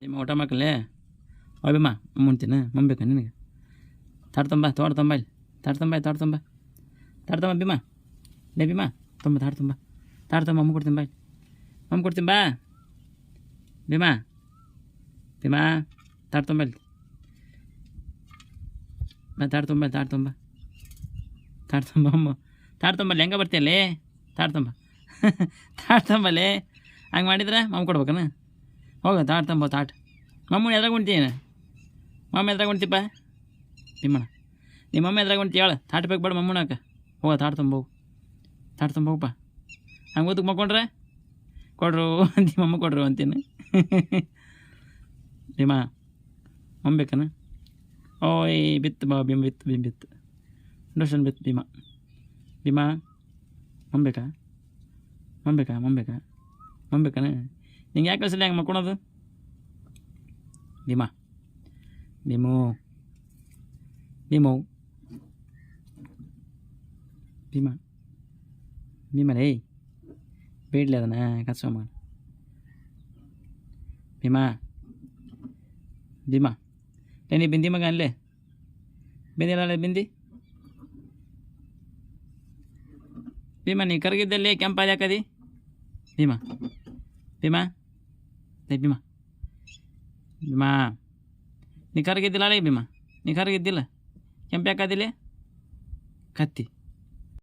ನಿಮ್ಮ ಊಟ ಮಾಡ್ಕಲ್ಲೇ ಓಯ್ ಬಿಮ್ಮ ಮುಂತಿನ ಮಂಬೇಕಾ ನಿನಗೆ ತಾಡ್ತಂಬ ತೋಡ್ತಂಬ ಇಲ್ಲಿ ತಾಡ್ತಂಬ ಬಿಮ್ಮ ಲೇ ಬಿಮ್ಮ ತುಂಬ ತಾಡ್ತಂಬ ಮಮ್ಮ ಕೊಡ್ತೀನಿ ಬಾ ಮಮ್ಮ ಕೊಡ್ತೀನಿ ಬಾ ಬಿಮ್ಮ ಬಿಮ್ಮ ತಾಡ್ತಂಬ ಇಲ್ಲಿ ಬಾ ತಾಡ್ತಂಬ ಅಮ್ಮ ತಾಡ್ತಂಬಲ್ಲಿ ಹೆಂಗೆ ಬರ್ತೀಯಲ್ಲೇ ತಾಡ್ತಂಬಲ್ಲೇ ಹಂಗೆ ಮಾಡಿದ್ರೆ ಮಮ್ಮ ಕೊಡ್ಬೇಕನ ಹೋಗ ತಾಡ್ತಂಬ ಮಮ್ಮನ ಎದ್ರಾಗ ಉಣ್ತೀನ ಮಮ್ಮ ಎದ್ರಾಗ ಉಣ್ತಿಪ್ಪ ನಿಮ್ಮಣ್ಣ ನಿಮ್ಮ ಮಮ್ಮ ಎದ್ರಾಗ ಉಣ್ತಿ ಹೇಳ ತಾಟ್ ಬೇಕು ಬೇಡ ಮಮ್ಮನಕ ಹೋಗ ತಾಡ್ತಂಬೋಗಪ್ಪ ಹಂಗೆ ಓದಕ್ಕೆ ಮಕ್ಕೊಂಡ್ರೆ ಕೊಡ್ರು ಅಂತೀವಿ ಮಮ್ಮ ಕೊಡ್ರು ಅಂತೀನಿ ಭೀಮ ಮಮ್ಮ ಬೇಕನ ಓಯ್ ಬಿತ್ತು ಬಾ ಭೀಮ ಬಿತ್ತು ಡೋಷನ್ ಬಿತ್ತು ಭೀಮ ಮಮ್ಮ ಬೇಕನ ನಿಂಗೆ ಯಾಕೆ ಕಳಿಸಲಿ ಹಂಗೆ ಮಕ್ಕೊಳೋದು ಭೀಮ ರೇ ಬೇಡಲಿ ಅದನ್ನ ಕಚ್ಸೋಮ್ಮ ಭೀಮ ಏನಿ ಬಿಂದಿ ಮಗ ಅಲ್ಲೇ ಬಿಂದಿಲ್ಲ ಬಿಂದಿ ಭೀಮ ನೀ ಕರಗಿದ್ದಲ್ಲಿ ಕೆಂಪಾದ ಯಾಕದಿ ಭೀಮ ನೀ ಕರಗಿದ್ದಿಲ್ಲ ಅಲ್ಲೇ ಭೀಮ ನೀ ಕರಗಿದ್ದಿಲ್ಲ ಕೆಂಪು ಯಾಕದಿಲ್ಲ ಕತ್ತಿ